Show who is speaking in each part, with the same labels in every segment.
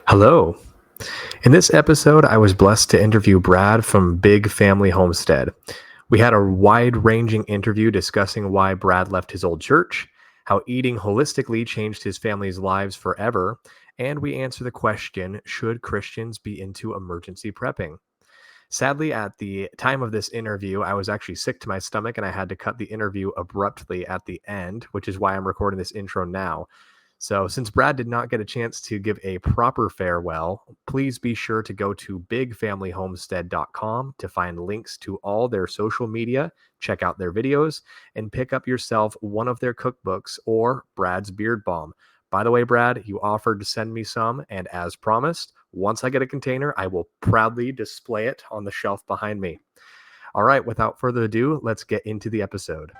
Speaker 1: Hello. In this episode, I was blessed to interview Brad from Big Family Homestead. We had a wide ranging interview discussing why Brad left his old church, how eating holistically changed his family's lives forever, and we answer the question, should Christians be into emergency prepping? Sadly, at the time of this interview, I was actually sick to my stomach and I had to cut the interview abruptly at the end, which is why I'm recording this intro now. So, since Brad did not get a chance to give a proper farewell, please be sure to go to bigfamilyhomestead.com to find links to all their social media, check out their videos, and pick up yourself one of their cookbooks or Brad's Beard Balm. By the way, Brad, you offered to send me some, and as promised, once I get a container, I will proudly display it on the shelf behind me. All right, without further ado, let's get into the episode.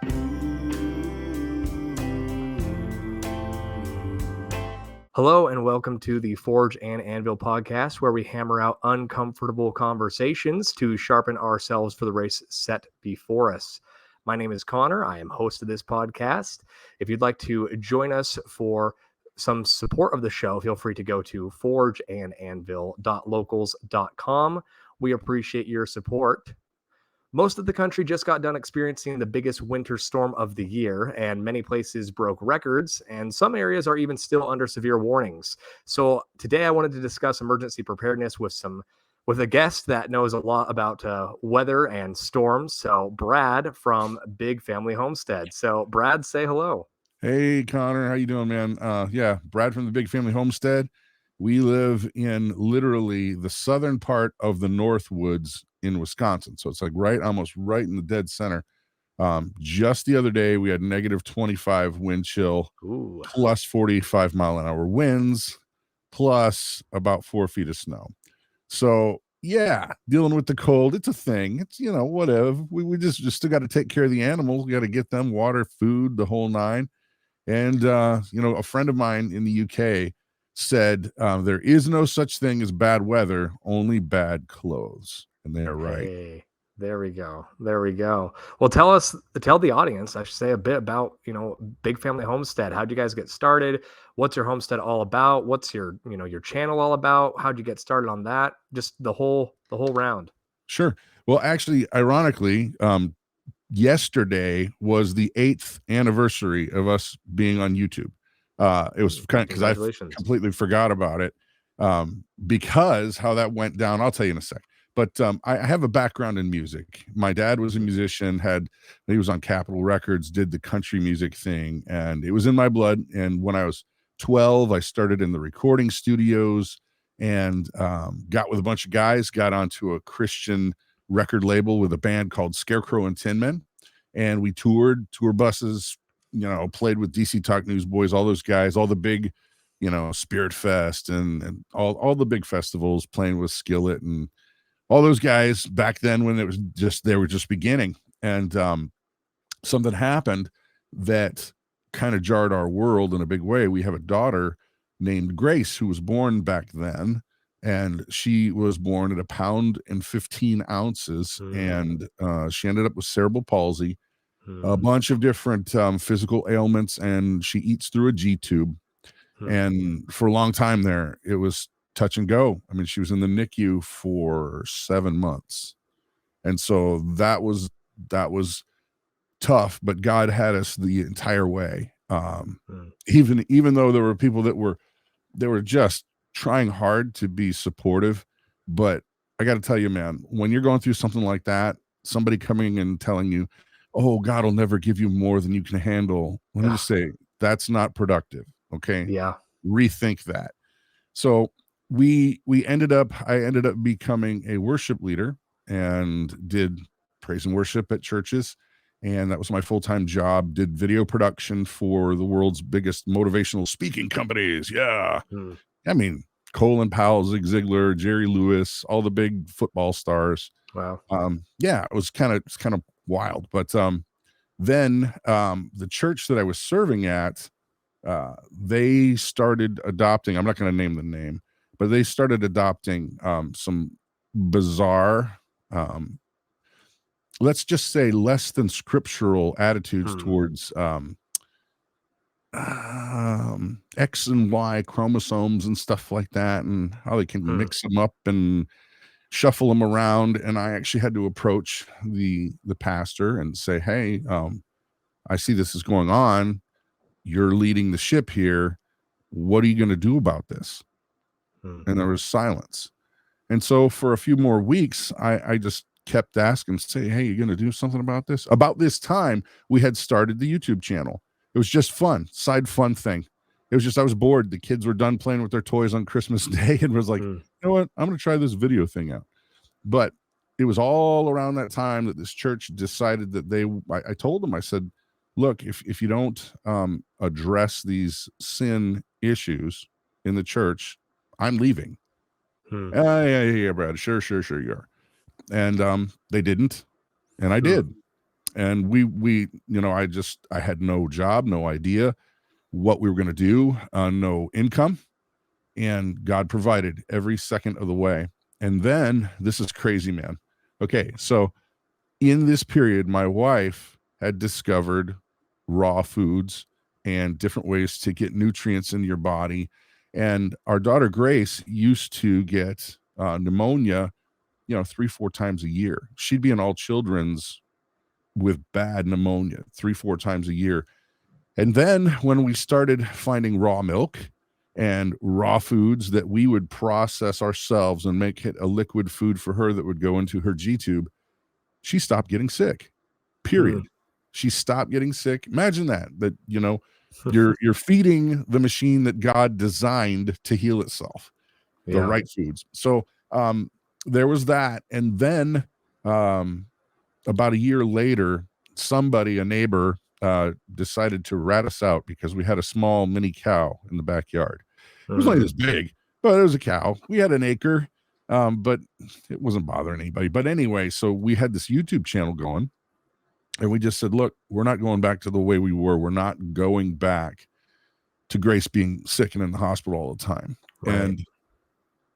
Speaker 1: Hello, and welcome to the Forge and Anvil podcast, where we hammer out uncomfortable conversations to sharpen ourselves for the race set before us. My name is Connor. I am host of this podcast. If you'd like to join us for some support of the show, feel free to go to forgeandanvil.locals.com. We appreciate your support. Most of the country just got done experiencing the biggest winter storm of the year, and many places broke records, and some areas are even still under severe warnings. So today I wanted to discuss emergency preparedness with a guest that knows a lot about weather and storms. So Brad from Big Family Homestead. So Brad, say hello.
Speaker 2: Hey, Connor, how you doing, man? Yeah, Brad from the Big Family Homestead. We live in literally the southern part of the North Woods in Wisconsin. So it's like almost right in the dead center. Just the other day, we had negative 25 wind chill,
Speaker 1: Ooh.
Speaker 2: plus 45 mile an hour winds, plus about 4 feet of snow. So yeah, dealing with the cold, it's a thing. It's, whatever. We just still got to take care of the animals. We got to get them water, food, the whole nine. And, a friend of mine in the UK said, there is no such thing as bad weather, only bad clothes. And they are right.
Speaker 1: Hey, there we go. There we go. Well, tell the audience, I should say, a bit about, Big Family Homestead. How'd you guys get started? What's your homestead all about? What's your channel all about? How'd you get started on that? Just the whole round.
Speaker 2: Sure. Well, actually, ironically, yesterday was the 8th anniversary of us being on YouTube. It was kind of because I completely forgot about it, because how that went down. I'll tell you in a sec. But I have a background in music. My dad was a musician, he was on Capitol Records, did the country music thing, and it was in my blood. And when I was 12, I started in the recording studios and got with a bunch of guys, got onto a Christian record label with a band called Scarecrow and Tin Men. And we tour buses, played with DC Talk Newsboys, all those guys, all the big, Spirit Fest and all the big festivals, playing with Skillet and all those guys back then when they were just beginning. And something happened that kind of jarred our world in a big way. We have a daughter named Grace who was born back then, and she was born at 1.15 pounds, and she ended up with cerebral palsy, a bunch of different physical ailments, and she eats through a G tube. And for a long time there, it was touch and go. I mean, she was in the NICU for 7 months. And so that was tough, but God had us the entire way. Even though there were people that were just trying hard to be supportive. But I got to tell you, man, when you're going through something like that, somebody coming and telling you, oh, God will never give you more than you can handle. Let me just say, that's not productive. Okay.
Speaker 1: Yeah.
Speaker 2: Rethink that. So I ended up becoming a worship leader and did praise and worship at churches. And that was my full-time job. Did video production for the world's biggest motivational speaking companies. Yeah. I mean, Colin Powell, Zig Ziglar, Jerry Lewis, all the big football stars.
Speaker 1: Wow.
Speaker 2: Yeah, it's kind of wild. But then the church that I was serving at, they started adopting, I'm not going to name the name, but they started adopting some bizarre, let's just say less than scriptural attitudes towards X and Y chromosomes and stuff like that, and how they can mix them up and shuffle them around. And I actually had to approach the pastor and say, hey, I see this is going on. You're leading the ship here. What are you going to do about this? And there was silence. And so for a few more weeks, I just kept asking, say, hey, you going to do something about this? About this time, we had started the YouTube channel. It was just fun, side fun thing. It was just, I was bored. The kids were done playing with their toys on Christmas Day and was like, you know what? I'm going to try this video thing out. But it was all around that time that this church decided that I told them, I said, look, if you don't address these sin issues in the church, I'm leaving. Yeah, Brad. Sure, you are. And they didn't, and I did. And we, I had no job, no idea what we were going to do, no income, and God provided every second of the way. And then this is crazy, man. Okay, so in this period, my wife had discovered raw foods and different ways to get nutrients in your body. And our daughter Grace used to get pneumonia, 3-4 times a year. She'd be in all children's with bad pneumonia 3-4 times a year. And then when we started finding raw milk and raw foods that we would process ourselves and make it a liquid food for her that would go into her G-tube, she stopped getting sick, period. She stopped getting sick. Imagine that you're feeding the machine that God designed to heal itself, the right foods. So there was that. And then about a year later, a neighbor, decided to rat us out because we had a small mini cow in the backyard. It was only this big, but it was a cow. We had an acre, but it wasn't bothering anybody. But anyway, so we had this YouTube channel going, and we just said, look, we're not going back to the way we were. We're not going back to Grace being sick and in the hospital all the time. Right. And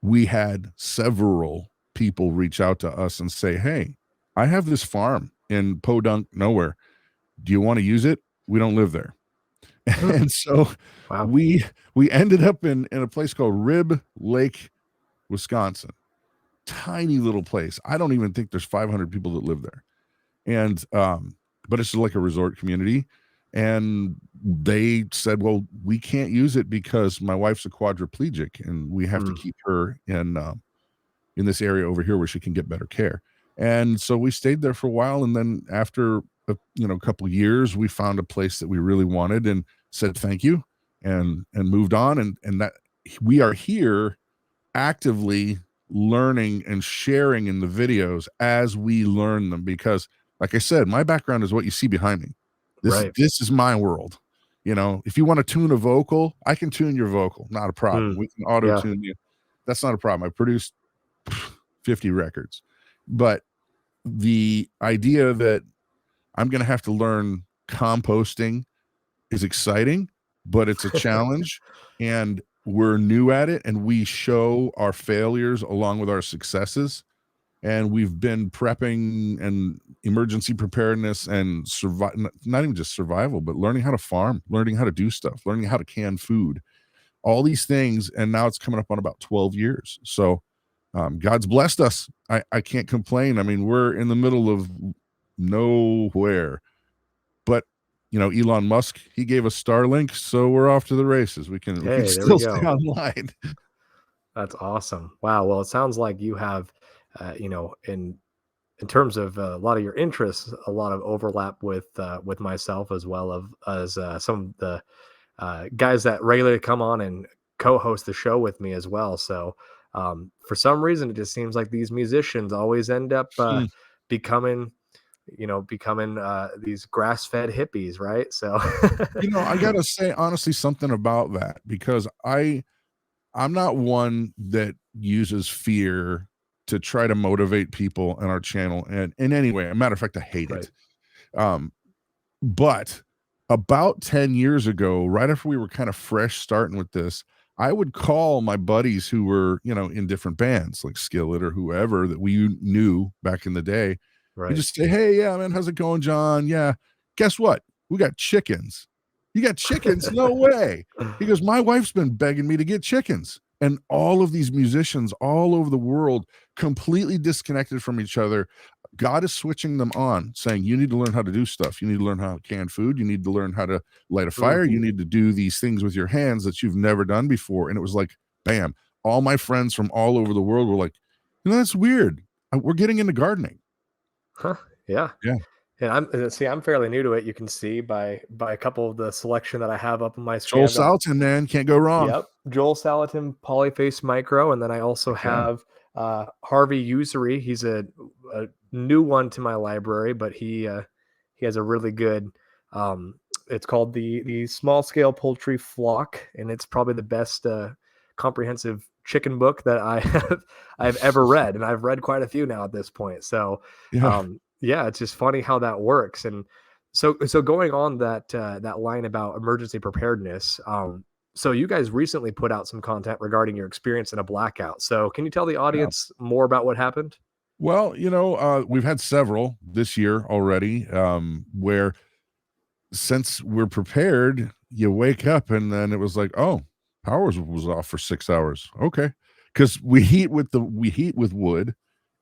Speaker 2: we had several people reach out to us and say, hey, I have this farm in Podunk, nowhere. Do you want to use it? We don't live there. And so we ended up in a place called Rib Lake, Wisconsin. Tiny little place. I don't even think there's 500 people that live there. And but it's like a resort community. And they said, well, we can't use it because my wife's a quadriplegic and we have to keep her in this area over here where she can get better care. And so we stayed there for a while. And then after a couple of years, we found a place that we really wanted and said thank you and moved on. And that we are here actively learning and sharing in the videos as we learn them, because like I said, my background is what you see behind me. This is my world. If you want to tune a vocal, I can tune your vocal. Not a problem. We can auto tune you. That's not a problem. I produced 50 records. But the idea that I'm going to have to learn composting is exciting, but it's a challenge. And we're new at it, and we show our failures along with our successes. And we've been prepping and emergency preparedness and not even just survival, but learning how to farm, learning how to do stuff, learning how to can food, all these things. And now it's coming up on about 12 years. So God's blessed us. I can't complain. I mean, we're in the middle of nowhere, but Elon Musk, he gave us Starlink, so we're off to the races. We can still stay online.
Speaker 1: That's awesome. Wow. Well, it sounds like you have, in terms of a lot of your interests, a lot of overlap with myself, as well as some of the guys that regularly come on and co-host the show with me as well. So for some reason, it just seems like these musicians always end up becoming these grass-fed hippies, right? So
Speaker 2: I gotta say honestly something about that, because I'm not one that uses fear to try to motivate people on our channel and in any way. As a matter of fact, I hate it. But about 10 years ago, right after we were kind of fresh starting with this, I would call my buddies who were, in different bands like Skillet or whoever that we knew back in the day. You just say, hey, yeah, man, how's it going, John? Yeah. Guess what? We got chickens. You got chickens? No way. He goes, my wife's been begging me to get chickens. And all of these musicians all over the world, completely disconnected from each other. God is switching them on, saying, you need to learn how to do stuff. You need to learn how to can food. You need to learn how to light a fire. You need to do these things with your hands that you've never done before. And it was like, bam. All my friends from all over the world were like, that's weird. We're getting into gardening.
Speaker 1: Huh. Yeah.
Speaker 2: Yeah.
Speaker 1: And I'm fairly new to it. You can see by a couple of the selection that I have up on my
Speaker 2: Joel
Speaker 1: screen.
Speaker 2: Salatin, man, can't go wrong.
Speaker 1: Yep, Joel Salatin Polyface Micro, and then I also have Harvey Usury. He's a new one to my library, but he has a really good. It's called the Small Scale Poultry Flock, and it's probably the best comprehensive chicken book that I've ever read, and I've read quite a few now at this point. So yeah, it's just funny how that works. And so going on that line about emergency preparedness, so you guys recently put out some content regarding your experience in a blackout. So can you tell the audience more about what happened?
Speaker 2: Well, we've had several this year already, where since we're prepared, you wake up and then it was like, oh, power was off for 6 hours. Okay. Because we heat with wood,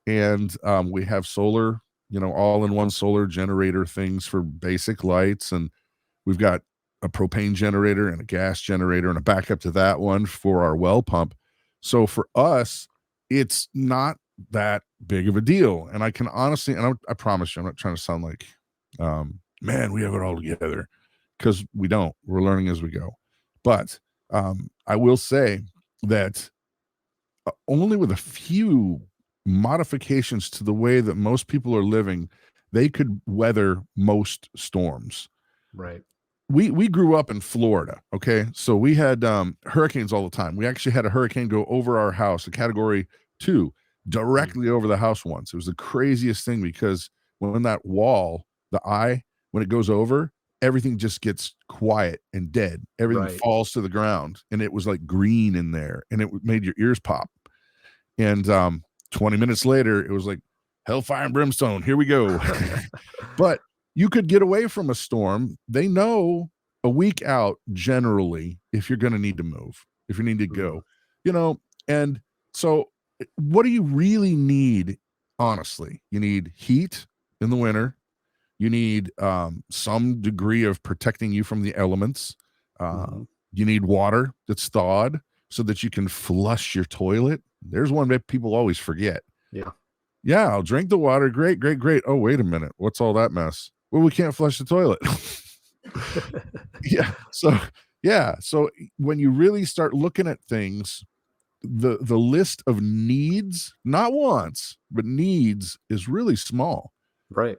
Speaker 2: and we have solar, all-in-one solar generator things for basic lights, and we've got a propane generator and a gas generator and a backup to that one for our well pump. So for us, it's not that big of a deal. And I can honestly, and I promise you, I'm not trying to sound like, man, we have it all together, because we don't. We're learning as we go. But I will say that only with a few modifications to the way that most people are living, they could weather most storms.
Speaker 1: Right.
Speaker 2: We grew up in Florida, okay? So we had hurricanes all the time. We actually had a hurricane go over our house, a category 2, directly over the house once. It was the craziest thing, because when that wall, the eye, when it goes over, everything just gets quiet and dead. Everything falls to the ground, and it was like green in there, and it made your ears pop. And 20 minutes later, it was like hellfire and brimstone. Here we go. But you could get away from a storm. They know a week out, generally, if you're going to need to move, if you need to go, and so what do you really need? Honestly, you need heat in the winter. You need some degree of protecting you from the elements. You need water that's thawed so that you can flush your toilet. There's one that people always forget. Yeah, I'll drink the water. Great. Oh, wait a minute. What's all that mess? Well, we can't flush the toilet. So when you really start looking at things, the list of needs, not wants, but needs, is really small.
Speaker 1: Right.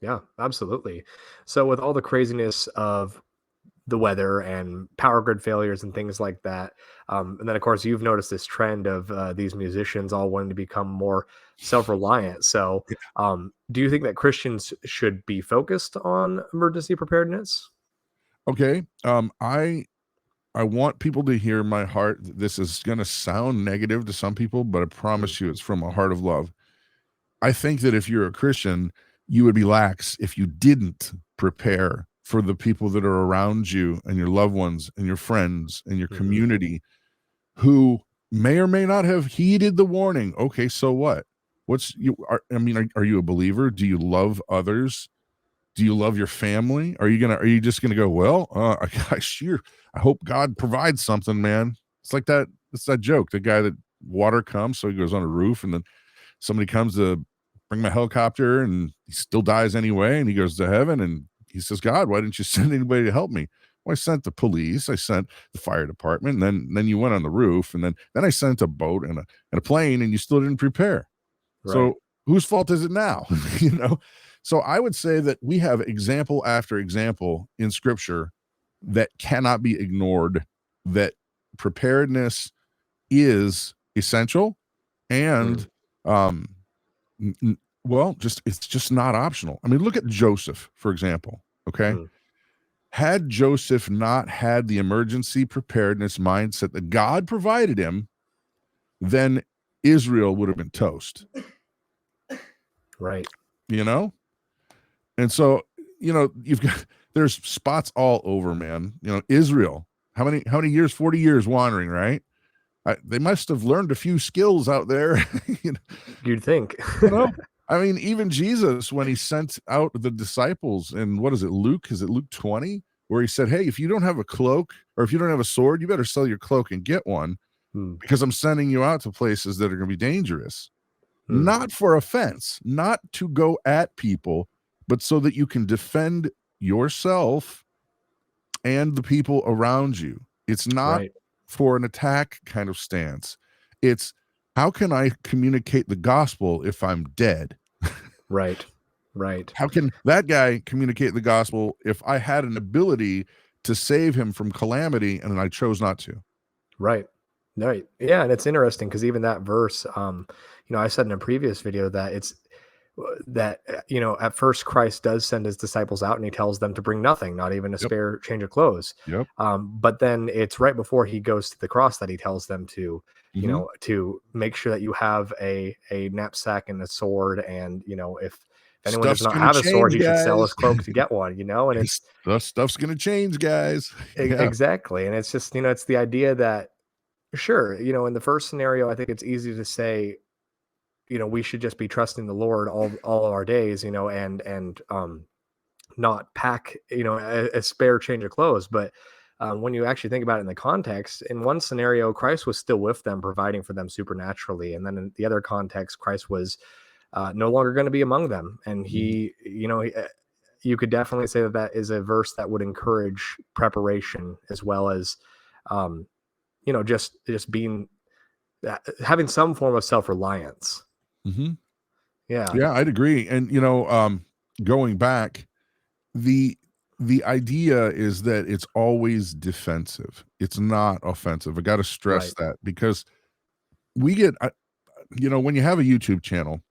Speaker 1: Yeah, absolutely. So with all the craziness of the weather and power grid failures and things like that, and then of course you've noticed this trend of these musicians all wanting to become more self-reliant. So do you think that Christians should be focused on emergency preparedness?
Speaker 2: Okay. I want people to hear my heart. This is going to sound negative to some people, but I promise you it's from a heart of love. I think that if you're a Christian, you would be lax if you didn't prepare for the people that are around you and your loved ones and your friends and your community, who may or may not have heeded the warning. Okay, so what? Are you a believer? Do you love others? Do you love your family? Are you just gonna go, well, I hope God provides something, man. It's like that. It's that joke. The guy that water comes, so he goes on a roof, and then somebody comes to bring my helicopter, and he still dies anyway. And he goes to heaven, and he says, God, why didn't you send anybody to help me? Well, I sent the police, I sent the fire department, and then you went on the roof, and then I sent a boat and a plane, and you still didn't prepare. Right. So whose fault is it now? So I would say that we have example after example in scripture that cannot be ignored, that preparedness is essential, and it's just not optional. I mean, look at Joseph, for example. Okay. Had Joseph not had the emergency preparedness mindset that God provided him, then Israel would have been toast.
Speaker 1: Right.
Speaker 2: And so, you've got there's spots all over, man. Israel, how many years? 40 years wandering, right? They must have learned a few skills out there.
Speaker 1: You'd think.
Speaker 2: I mean, even Jesus, when he sent out the disciples, and what is it, Luke? Is it Luke 20? Where he said, hey, if you don't have a cloak or if you don't have a sword, you better sell your cloak and get one, because I'm sending you out to places that are going to be dangerous. Not for offense, not to go at people, but so that you can defend yourself and the people around you. It's not for an attack kind of stance. It's, how can I communicate the gospel if I'm dead?
Speaker 1: Right.
Speaker 2: How can that guy communicate the gospel if I had an ability to save him from calamity and I chose not to?
Speaker 1: Right. Yeah, and it's interesting because even that verse, I said in a previous video that at first Christ does send his disciples out and he tells them to bring nothing, not even a spare change of clothes.
Speaker 2: Yep.
Speaker 1: But then it's right before he goes to the cross that he tells them to, to make sure that you have a knapsack and a sword. And, if anyone does not have a sword, he should sell his cloak to get one, and it's
Speaker 2: stuff's going to change, guys.
Speaker 1: Exactly. And it's just, it's the idea that, sure, in the first scenario, I think it's easy to say, we should just be trusting the Lord all of our days, and not pack, a spare change of clothes. But when you actually think about it in the context, in one scenario, Christ was still with them, providing for them supernaturally. And then in the other context, Christ was no longer going to be among them. And you could definitely say that is a verse that would encourage preparation, as well as, just being, having some form of self-reliance. Yeah,
Speaker 2: I'd agree. And going back, the idea is that it's always defensive. It's not offensive. I got to stress that, because we get, when you have a YouTube channel,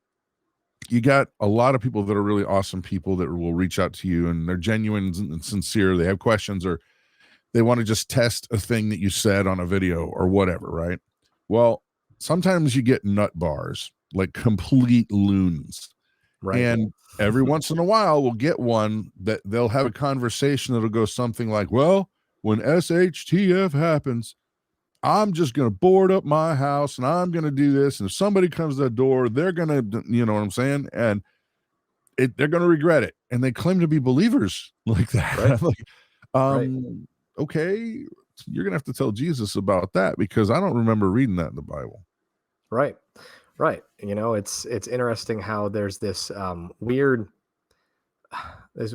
Speaker 2: you got a lot of people that are really awesome people that will reach out to you, and they're genuine and sincere. They have questions, or they want to just test a thing that you said on a video or whatever, right? Well, sometimes you get nut bars, like complete loons. And every once in a while, we'll get one that they'll have a conversation that'll go something like, well, when SHTF happens, I'm just going to board up my house and I'm going to do this. And if somebody comes to the door, they're going to, you know what I'm saying? And they're going to regret it. And they claim to be believers like that. Okay, you're going to have to tell Jesus about that, because I don't remember reading that in the Bible.
Speaker 1: Right. It's interesting how there's this weird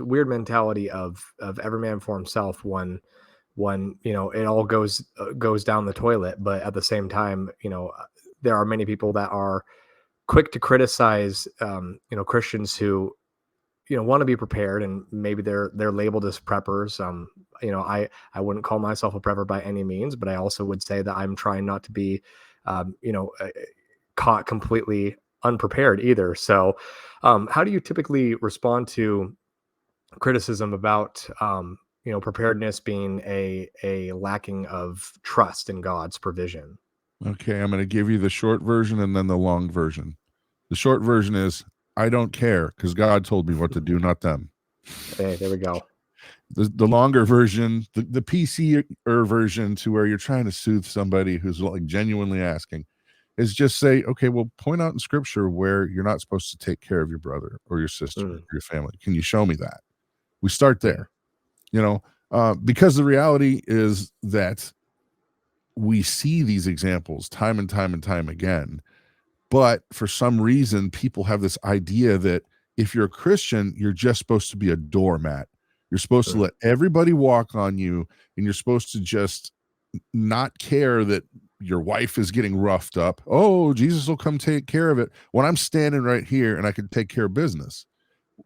Speaker 1: mentality of every man for himself when it all goes down the toilet. But at the same time, there are many people that are quick to criticize Christians who want to be prepared, and maybe they're labeled as preppers. I wouldn't call myself a prepper by any means, but I also would say that I'm trying not to be caught completely unprepared either. So how do you typically respond to criticism about preparedness being a lacking of trust in God's provision?
Speaker 2: Okay, I'm going to give you the short version and then the long version. The short version is, I don't care, because God told me what to do, not them.
Speaker 1: Hey, there we go.
Speaker 2: The longer version, the PC version, to where you're trying to soothe somebody who's like genuinely asking, is just say, okay, well, point out in scripture where you're not supposed to take care of your brother or your sister or your family. Can you show me that? We start there, because the reality is that we see these examples time and time and time again. But for some reason, people have this idea that if you're a Christian, you're just supposed to be a doormat. You're supposed to let everybody walk on you, and you're supposed to just not care that your wife is getting roughed up. Oh, Jesus will come take care of it when I'm standing right here and I can take care of business.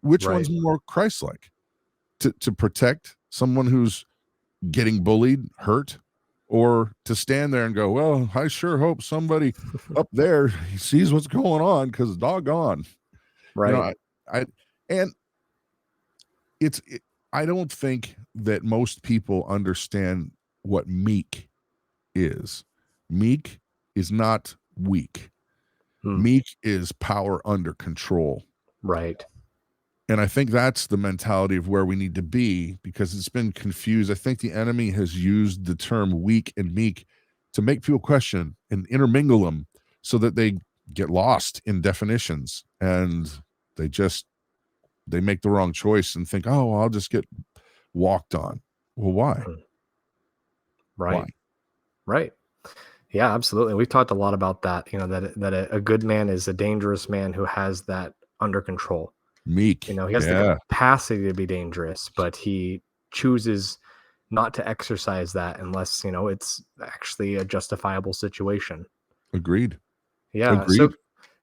Speaker 2: Which one's more Christ-like? To protect someone who's getting bullied, hurt, or to stand there and go, well, I sure hope somebody up there sees what's going on, because doggone. I don't think that most people understand what meek is. Meek is not weak. Meek is power under control.
Speaker 1: Right.
Speaker 2: And I think that's the mentality of where we need to be, because it's been confused. I think the enemy has used the term weak and meek to make people question and intermingle them so that they get lost in definitions, and they make the wrong choice and think, oh, I'll just get walked on. Well, why?
Speaker 1: Right.
Speaker 2: Why?
Speaker 1: Right. Yeah, absolutely. We've talked a lot about that, that a good man is a dangerous man who has that under control.
Speaker 2: Meek.
Speaker 1: He has the capacity to be dangerous, but he chooses not to exercise that unless, it's actually a justifiable situation.
Speaker 2: Agreed.
Speaker 1: Yeah.
Speaker 2: Agreed.
Speaker 1: So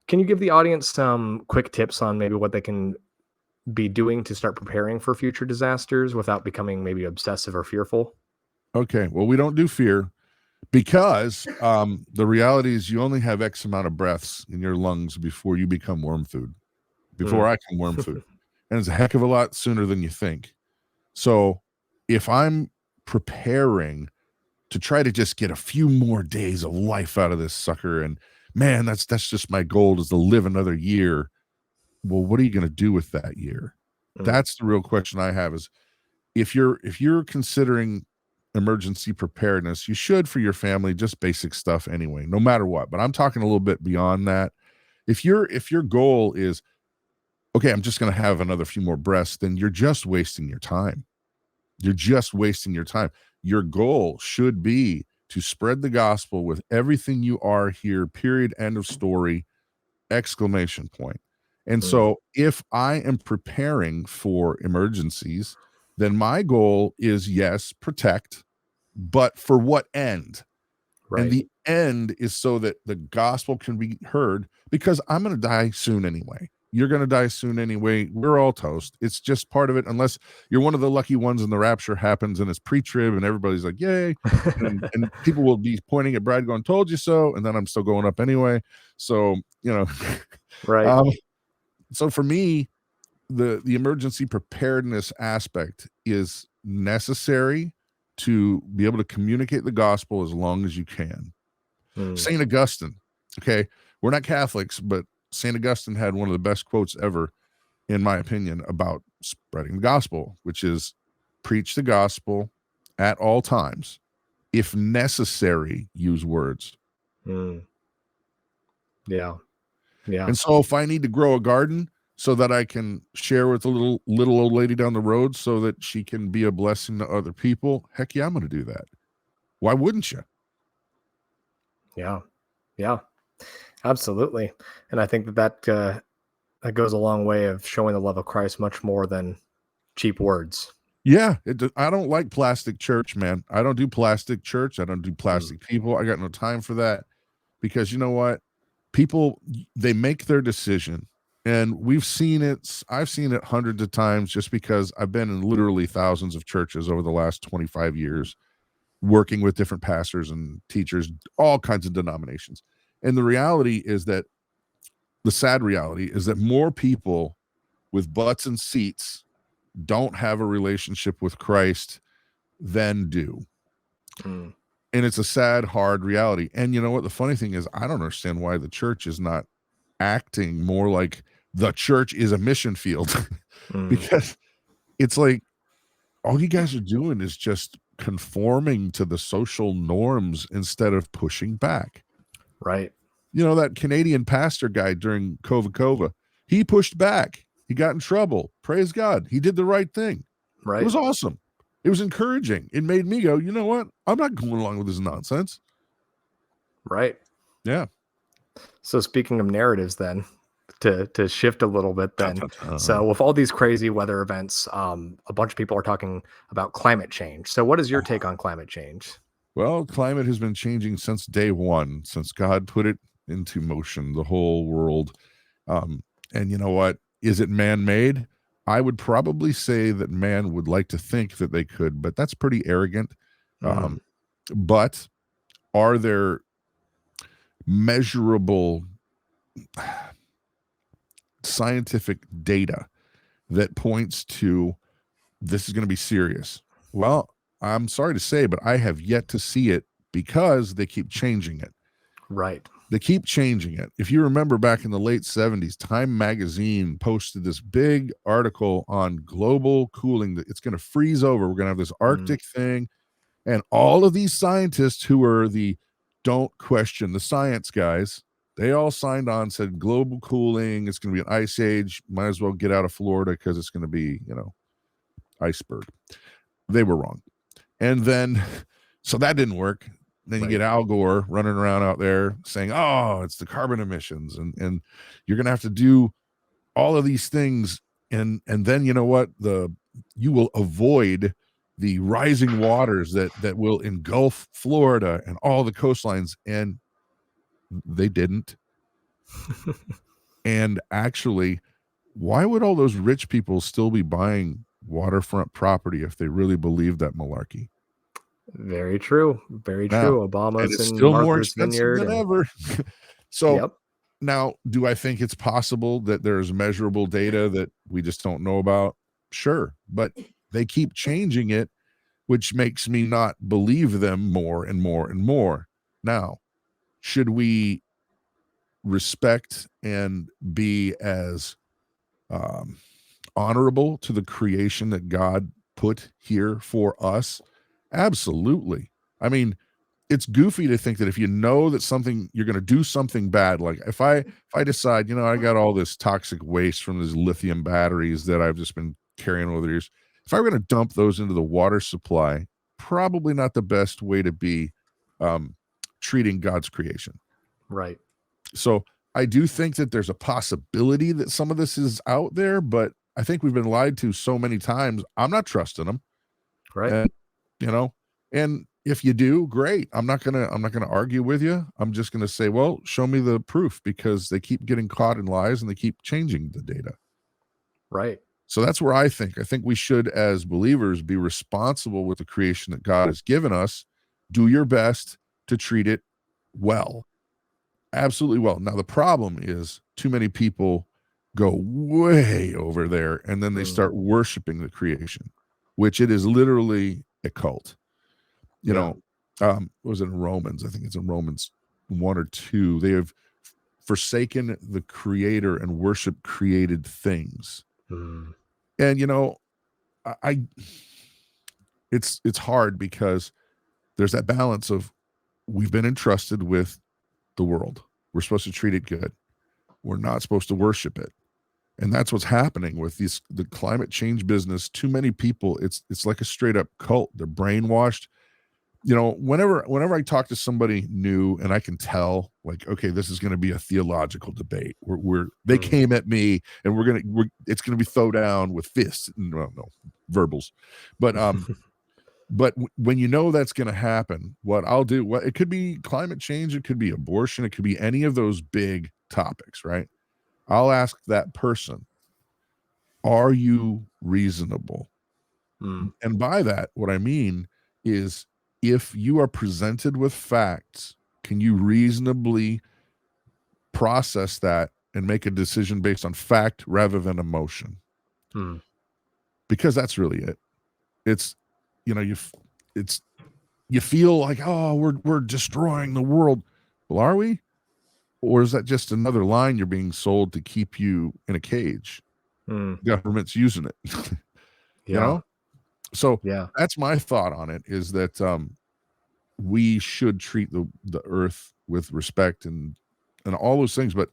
Speaker 1: can you give the audience some quick tips on maybe what they can be doing to start preparing for future disasters without becoming maybe obsessive or fearful?
Speaker 2: Okay. Well, we don't do fear, because the reality is you only have X amount of breaths in your lungs before you become worm food, before I come worm food. And it's a heck of a lot sooner than you think. So if I'm preparing to try to just get a few more days of life out of this sucker, and man, that's just my goal, is to live another year. Well, what are you going to do with that year? That's the real question I have, is if you're considering emergency preparedness, you should, for your family, just basic stuff anyway, no matter what. But I'm talking a little bit beyond that. If your goal is, okay, I'm just going to have another few more breaths, then you're just wasting your time. You're just wasting your time. Your goal should be to spread the gospel with everything you are here, period, end of story, exclamation point. And so if I am preparing for emergencies, then my goal is, yes, protect, but for what end?
Speaker 1: Right.
Speaker 2: And the end is so that the gospel can be heard, because I'm going to die soon anyway. You're going to die soon anyway. We're all toast. It's just part of it, unless you're one of the lucky ones and the rapture happens and it's pre-trib and everybody's like, yay. And people will be pointing at Brad going, told you so. And then I'm still going up anyway. So,
Speaker 1: right.
Speaker 2: So for me, the emergency preparedness aspect is necessary to be able to communicate the gospel as long as you can. St. Augustine, okay, we're not Catholics, but St. Augustine had one of the best quotes ever, in my opinion, about spreading the gospel, which is, preach the gospel at all times. If necessary, use words.
Speaker 1: Yeah. Yeah.
Speaker 2: And so if I need to grow a garden so that I can share with a little old lady down the road so that she can be a blessing to other people, heck yeah, I'm going to do that. Why wouldn't you?
Speaker 1: Yeah. Yeah. Absolutely. And I think that goes a long way of showing the love of Christ, much more than cheap words.
Speaker 2: Yeah, I don't like plastic church, man. I don't do plastic church. I don't do plastic people. I got no time for that, because you know what? People, they make their decision, and we've seen it. I've seen it hundreds of times, just because I've been in literally thousands of churches over the last 25 years, working with different pastors and teachers, all kinds of denominations. And the reality is that, the sad reality is that more people with butts and seats don't have a relationship with Christ than do. And it's a sad, hard reality. And you know what? The funny thing is, I don't understand why the church is not acting more like the church is a mission field, because it's like, all you guys are doing is just conforming to the social norms instead of pushing back.
Speaker 1: Right.
Speaker 2: That Canadian pastor guy during COVID, he pushed back. He got in trouble. Praise God. He did the right thing.
Speaker 1: Right.
Speaker 2: It was awesome. It was encouraging. It made me go, you know what? I'm not going along with this nonsense.
Speaker 1: Right.
Speaker 2: Yeah.
Speaker 1: So speaking of narratives, then, to shift a little bit, then, so with all these crazy weather events, a bunch of people are talking about climate change. So what is your take on climate change?
Speaker 2: Well, climate has been changing since day one, since God put it into motion, the whole world. And you know what? Is it man-made? I would probably say that man would like to think that they could, but that's pretty arrogant. But are there measurable scientific data that points to this is going to be serious? Well, I'm sorry to say, but I have yet to see it, because they keep changing it.
Speaker 1: Right.
Speaker 2: They keep changing it. If you remember back in the late 70s, Time magazine posted this big article on global cooling, that it's going to freeze over. We're going to have this Arctic thing. And all of these scientists who are the don't question the science guys, they all signed on, said global cooling, it's going to be an ice age. Might as well get out of Florida because it's going to be, iceberg. They were wrong. And then, so that didn't work. Then you get Al Gore running around out there saying, oh, it's the carbon emissions. And you're going to have to do all of these things. And then, you know what? You will avoid the rising waters that will engulf Florida and all the coastlines. And they didn't. And actually, why would all those rich people still be buying waterfront property if they really believe that malarkey?
Speaker 1: Very true. Very true. Obama's
Speaker 2: and it's
Speaker 1: in
Speaker 2: still more
Speaker 1: Martha's
Speaker 2: expensive
Speaker 1: Vineyard
Speaker 2: than ever. So
Speaker 1: Yep.
Speaker 2: now, do I think it's possible that there's measurable data that we just don't know about? Sure. But they keep changing it, which makes me not believe them more and more and more. Now, should we respect and be as honorable to the creation that God put here for us? Absolutely. I mean, it's goofy to think that if you know that you're going to do something bad, like if I decide, I got all this toxic waste from these lithium batteries that I've just been carrying over the years, if I were going to dump those into the water supply, probably not the best way to be treating God's creation.
Speaker 1: Right.
Speaker 2: So I do think that there's a possibility that some of this is out there, but I think we've been lied to so many times. I'm not trusting them.
Speaker 1: Right.
Speaker 2: And, and if you do, great. I'm not gonna argue with you. I'm just gonna say, well, show me the proof, because they keep getting caught in lies and they keep changing the data.
Speaker 1: Right.
Speaker 2: So that's where I think we should, as believers, be responsible with the creation that God has given us. Do your best to treat it well. Absolutely well. Now, the problem is too many people go way over there and then they start worshiping the creation, which it is literally a cult. Was it in Romans? I think it's in Romans 1 or 2. They have forsaken the creator and worship created things. And it's hard because there's that balance of, we've been entrusted with the world. We're supposed to treat it good. We're not supposed to worship it. And that's what's happening with the climate change business. Too many people, it's like a straight up cult. They're brainwashed. Whenever I talk to somebody new and I can tell, like, okay, this is going to be a theological debate. They came at me and it's going to be throw down with fists. No, verbals. But but when that's going to happen, what I'll do, it could be climate change, it could be abortion, it could be any of those big topics, right? I'll ask that person, are you reasonable? And by that, what I mean is, if you are presented with facts, can you reasonably process that and make a decision based on fact rather than emotion? Because that's really it. It's, you feel like, oh, we're destroying the world. Well, are we? Or is that just another line you're being sold to keep you in a cage? Government's using it. So that's my thought on it, is that we should treat the earth with respect and all those things, but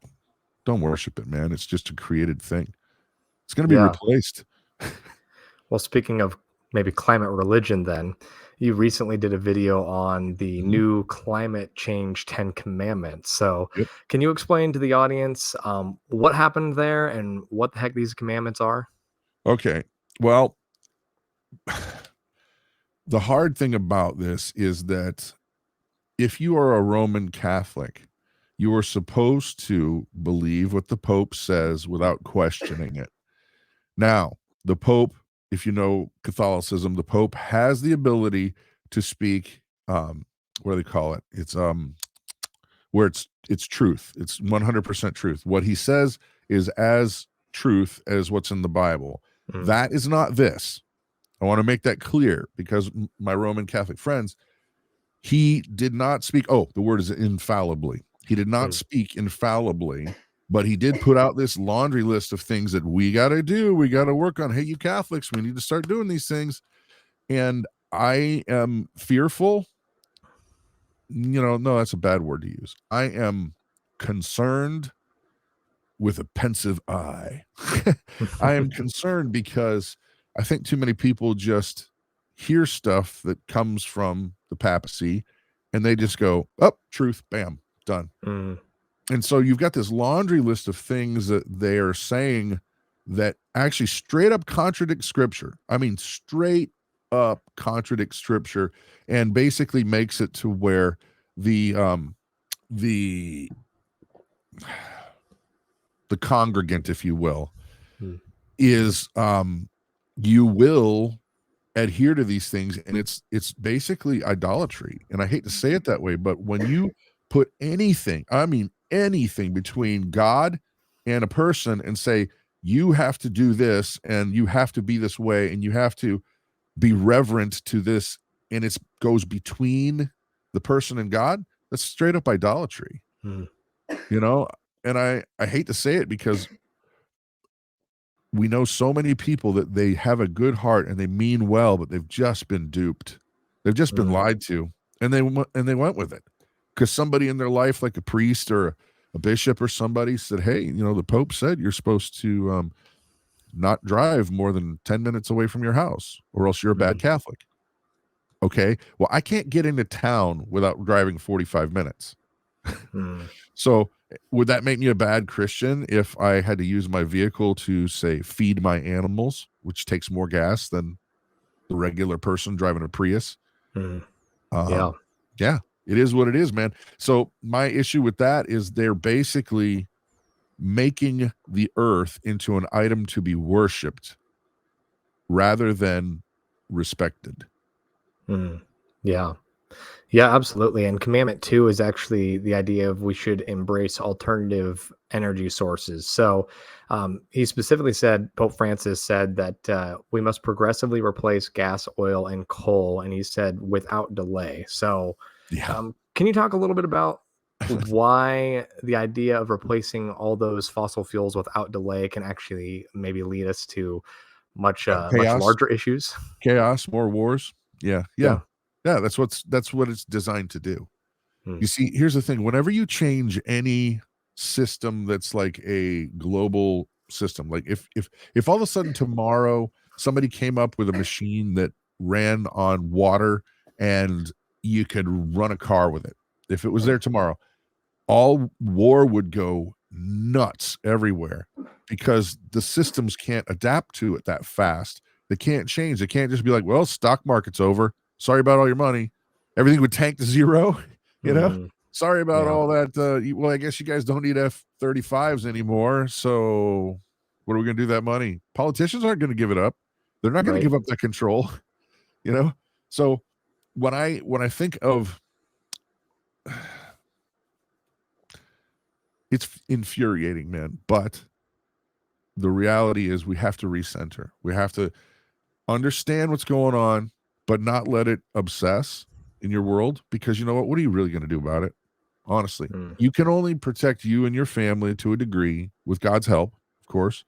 Speaker 2: don't worship it, man. It's just a created thing. It's going to be replaced.
Speaker 1: Well, speaking of maybe climate religion, then, you recently did a video on the new climate change 10 commandments. So can you explain to the audience what happened there and what the heck these commandments are?
Speaker 2: Okay. Well, the hard thing about this is that if you are a Roman Catholic, you are supposed to believe what the Pope says without questioning it. Now, the Pope, if you know Catholicism, the Pope has the ability to speak, what do they call it? It's where it's truth. It's 100% truth. What he says is as truth as what's in the Bible. That is not this. I want to make that clear, because my Roman Catholic friends, he did not speak. Oh, the word is infallibly. He did not speak infallibly, but he did put out this laundry list of things that we got to do. We got to work on. Hey, you Catholics, we need to start doing these things. And I am fearful. No, that's a bad word to use. I am concerned with a pensive eye. I am concerned because I think too many people just hear stuff that comes from the papacy and they just go, oh, truth, bam, done. And so you've got this laundry list of things that they are saying that actually straight up contradict scripture. I mean, straight up contradict scripture, and basically makes it to where the congregant, if you will, is you will adhere to these things, and it's basically idolatry. And I hate to say it that way, but when you put anything, I mean anything, between God and a person and say you have to do this and you have to be this way and you have to be reverent to this, and it goes between the person and God, that's straight up idolatry. And I hate to say it, because we know so many people that they have a good heart and they mean well, but they've just been duped. They've just been lied to, and they went with it because somebody in their life, like a priest or a bishop or somebody, said, hey, the Pope said you're supposed to not drive more than 10 minutes away from your house or else you're a bad Catholic. Okay, well, I can't get into town without driving 45 minutes. So would that make me a bad Christian if I had to use my vehicle to, say, feed my animals, which takes more gas than the regular person driving a Prius?
Speaker 1: Yeah,
Speaker 2: it is what it is, man. So my issue with that is they're basically making the earth into an item to be worshipped rather than respected.
Speaker 1: Yeah, absolutely. And commandment 2 is actually the idea of we should embrace alternative energy sources. So he specifically said, Pope Francis said that we must progressively replace gas, oil, and coal. And he said without delay. So can you talk a little bit about why the idea of replacing all those fossil fuels without delay can actually maybe lead us to much larger issues?
Speaker 2: Chaos, more wars. Yeah. That's what it's designed to do. You see, here's the thing: whenever you change any system that's like a global system, like if all of a sudden tomorrow somebody came up with a machine that ran on water and you could run a car with it, if it was there tomorrow, all war would go nuts everywhere because the systems can't adapt to it that fast. They can't change. They can't just be like, well, stock market's over. Sorry about all your money. Everything would tank to zero. Sorry about all that. Well, I guess you guys don't need F-35s anymore. So what are we going to do with that money? Politicians aren't going to give it up. They're not going to give up that control. So when I think of, it's infuriating, man. But the reality is we have to recenter. We have to understand what's going on, but not let it obsess in your world, because you know what are you really going to do about it? Honestly, you can only protect you and your family to a degree with God's help, of course,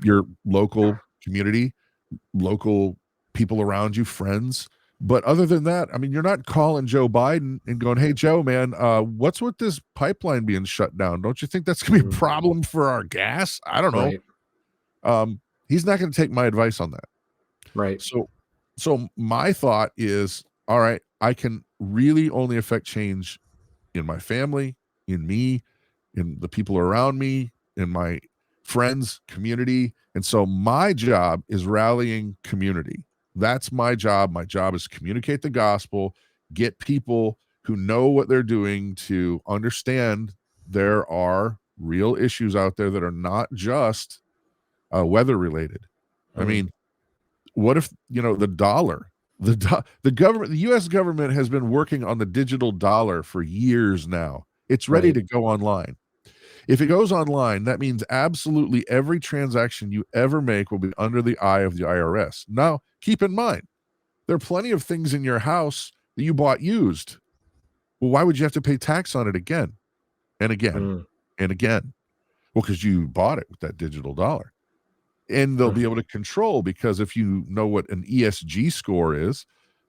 Speaker 2: your local community, local people around you, friends. But other than that, I mean, you're not calling Joe Biden and going, hey, Joe, man, what's with this pipeline being shut down? Don't you think that's going to be a problem for our gas? I don't know. He's not going to take my advice on that.
Speaker 1: Right.
Speaker 2: So my thought is, all right, I can really only affect change in my family, in me, in the people around me, in my friends, community. And so my job is rallying community. That's my job. My job is to communicate the gospel, get people who know what they're doing to understand there are real issues out there that are not just weather related. I mean, what if, the dollar, the government, the U.S. government has been working on the digital dollar for years now. It's ready to go online. If it goes online, that means absolutely every transaction you ever make will be under the eye of the IRS. Now, keep in mind, there are plenty of things in your house that you bought used. Well, why would you have to pay tax on it again? and again and again. Well, because you bought it with that digital dollar. And they'll be able to control, because if you know what an ESG score is,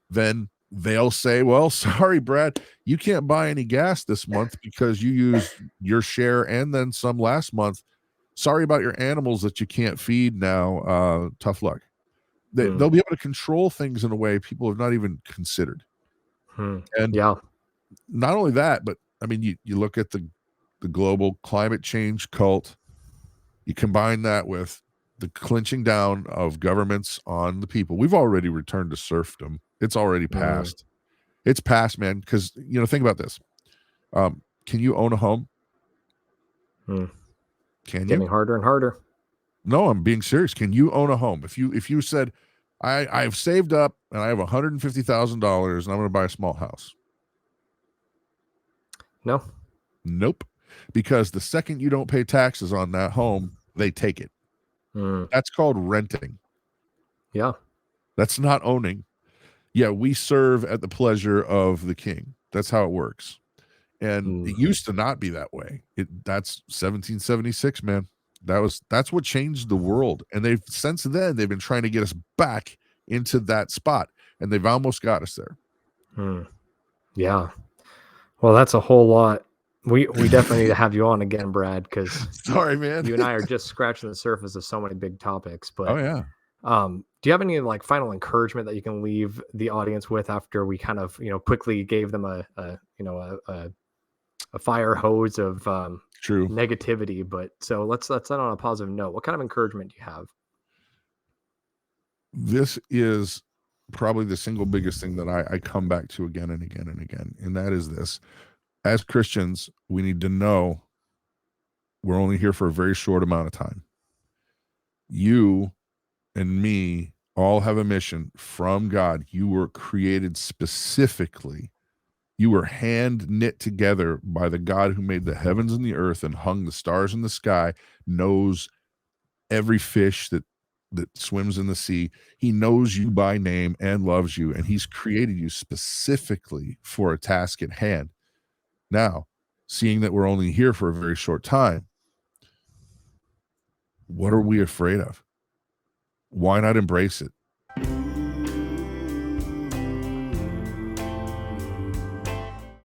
Speaker 2: then they'll say, well, sorry, Brad, you can't buy any gas this month because you used your share and then some last month. Sorry about your animals that you can't feed now. Tough luck. They'll be able to control things in a way people have not even considered. And not only that, but I mean, you look at the global climate change cult, you combine that with the clinching down of governments on the people. We've already returned to serfdom. It's already passed. It's past, man. Because, think about this. Can you own a home? Can you?
Speaker 1: Getting harder and harder.
Speaker 2: No, I'm being serious. Can you own a home? If you said, I've saved up and I have $150,000 and I'm going to buy a small house.
Speaker 1: No.
Speaker 2: Nope. Because the second you don't pay taxes on that home, they take it. That's called renting.
Speaker 1: Yeah. That's
Speaker 2: not owning. Yeah, we serve at the pleasure of the king. That's how it works. And it used to not be that way. That's 1776, man. That's what changed the world. And since then they've been trying to get us back into that spot, and they've almost got us there.
Speaker 1: Yeah. Well, that's a whole lot. We definitely need to have you on again, Brad, because
Speaker 2: sorry, man,
Speaker 1: you and I are just scratching the surface of so many big topics. But
Speaker 2: do
Speaker 1: you have any final encouragement that you can leave the audience with after we kind of quickly gave them a fire hose of negativity? But so let's end on a positive note. What kind of encouragement do you have?
Speaker 2: This is probably the single biggest thing that I come back to again and again and again, and that is this. As Christians, we need to know we're only here for a very short amount of time. You and me all have a mission from God. You were created specifically. You were hand knit together by the God who made the heavens and the earth and hung the stars in the sky, knows every fish that swims in the sea. He knows you by name and loves you, and he's created you specifically for a task at hand. Now, seeing that we're only here for a very short time, what are we afraid of? Why not embrace it?